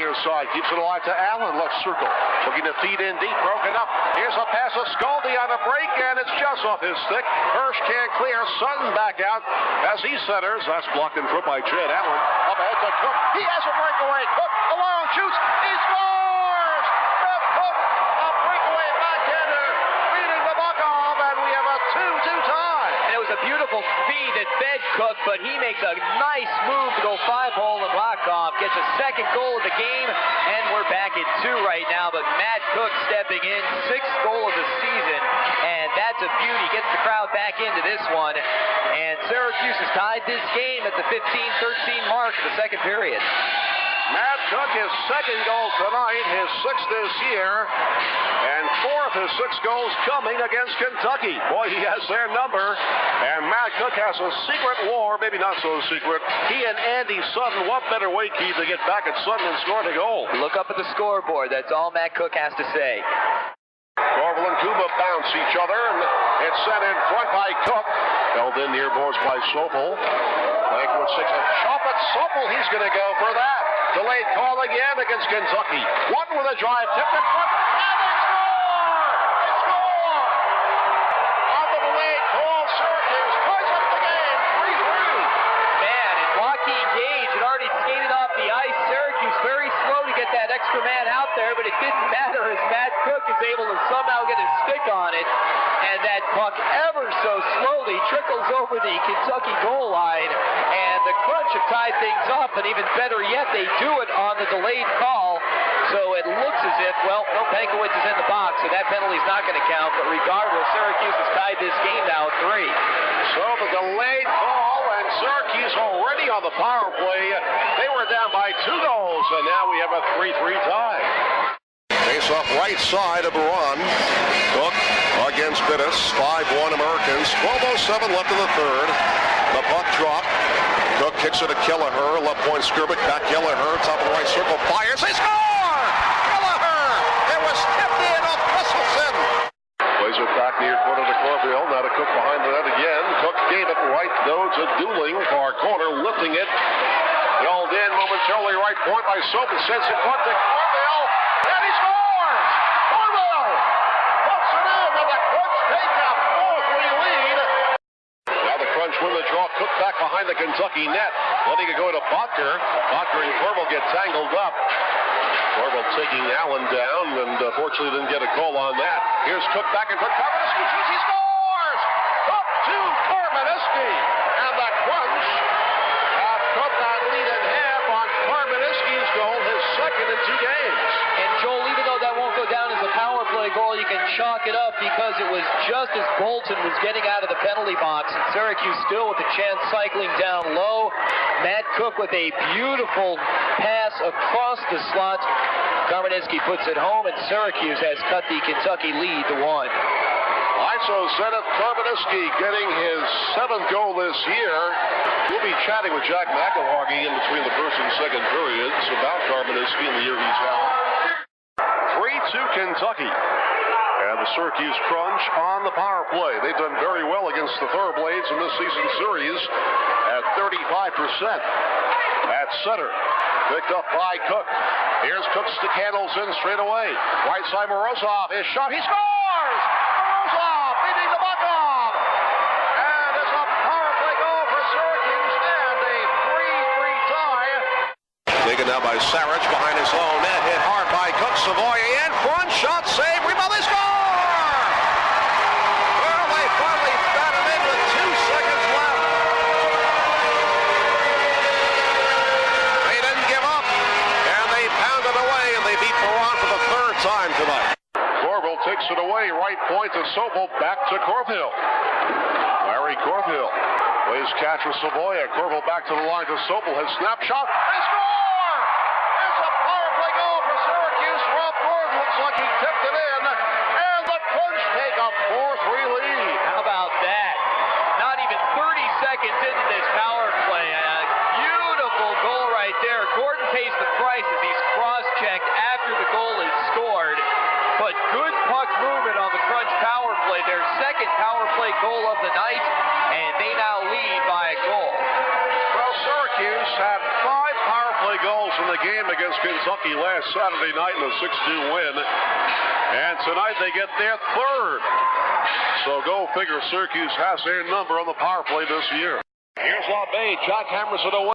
near side. Keeps it alive to Allen. Left circle. Looking to feed in deep. Broken up. Here's a pass to Scaldi on a break, and it's just off his stick. Hirsch can't clear. Sutton back out as he centers. That's blocked in front by Jed Allen. Up ahead to Cook. He has a breakaway. Cook alone shoots. He scores! Matt Cook, a breakaway backhander, leading the Buckov, and we have a 2-2 tie. And it was a beautiful feed that fed Cook, but he makes a nice move to go 5-hole and Buckov gets a second goal of the game, and we're back at 2 right now. But Matt Cook stepping in, 6th goal of the season, and that's a beauty. Gets the crowd back into this one, and Syracuse has tied this game at the 15-13 mark of the second period. Matt Cook, his second goal tonight, his 6th this year, and 4th his 6 goals coming against Kentucky. Boy, he has their number, and Matt Cook has a secret war, maybe not so secret. He and Andy Sutton, what better way, Keith, to get back at Sutton and score the goal? Look up at the scoreboard. That's all Matt Cook has to say. Orville and Kuba bounce each other, and it's sent in front by Cook. Held in near boards by Sopel. Lakewood 6 and shot at Sopel. He's going to go for that. Delayed call again against Kentucky. One with a drive, tipped in front, and they score! They score! On the delayed call, Syracuse ties up the game, 3-3. Man, and Joaquin Gage had already skated off the ice. Syracuse very slow to get that extra man out there, but it didn't matter as Matt Cook is able to somehow get his stick on it, and that puck ever so slowly trickles over the Kentucky goal line, and the Crunch have tied things up, and even better yet, they do it on the delayed call, so it looks as if, well, no, Pankowitz is in the box, so that penalty's not going to count, but regardless, Syracuse has tied this game now at 3. So the delayed call, and Syracuse already on the power play. They were down by 2 goals, and now we have a 3-3 tie. Face off right side of Baran. Cook against Bittis. 5-1 Americans. 12:07 left in the third. The puck dropped. Cook kicks it to Kelleher. Left point Skirbick. Back Kelleher. Top of the right circle. Fires. They score! Kelleher! It was tipped in off Christensen. Plays it back near corner to Corville. Now to Cook behind the net again. Cook gave it right though to Dooling. Far corner. Lifting it. Held in momentarily. Right point by Soap. Sends it front to Corville. And he scores! Corville! Puts it in, and the Crunch take a 4-3 lead. Now the Crunch win the draw. Cook back behind the Kentucky net. Letting it go to Butker. Butker and Corville get tangled up. Corville taking Allen down, and fortunately didn't get a call on that. Here's Cook back in front. Karmaniski shoots. He scores! Up to Karmaniski. And the Crunch have cut that lead in half on Karmaniski's goal, his second in 2 games. And Joel, even though that won't go down as a power play goal, you can chalk it up because it was just as Bolton was getting out of the penalty box, and Syracuse still with the chance cycling down low. Matt Cook with a beautiful pass across the slot. Karmaniski puts it home, and Syracuse has cut the Kentucky lead to 1. ISO Zenith Karmaniski getting his 7th goal this year. We'll be chatting with Jack McElhargy in between the first and second periods about Karmaniski and the year he's had. 3-2 Kentucky. And the Syracuse Crunch on the power play. They've done very well against the Thoroughblades in this season series at 35%. At center, picked up by Cook. Here's Cook, stick handles in straight away. Right side, Morozov. His shot, he scores! Morozov beating the Buckov! And it's a power play goal for Syracuse and a 3-3 tie. Taken now by Sarich behind his own net. Hit hard by Cook. Savoy in front. Shot save. Rebound. They score! Well, they finally got it in with 2 seconds left. They didn't give up. And they pounded away, and they beat Baran for the 3rd time tonight. Corville takes it away. Right point to Sobel. Back to Corville. Larry Corville plays catch with Savoya. Corville back to the line to Sobel. His snapshot. They score! It's a power play goal for Syracuse. Rob Gordon looks like he tipped it in. And the Crunch take a 4-3 lead. How about that? Not even 30 seconds into this power play. A beautiful goal right there. Gordon pays the price as he's cross-checked after the goal is scored. But good puck movement on the Crunch power play. Their second power play goal of the night, and they now lead by a goal. Well, Syracuse had 5 power play goals. game against Kentucky last Saturday night in a 6-2 win. And tonight they get their third. So go figure, Syracuse has their number on the power play this year. Here's LaBay. Jack hammers it away.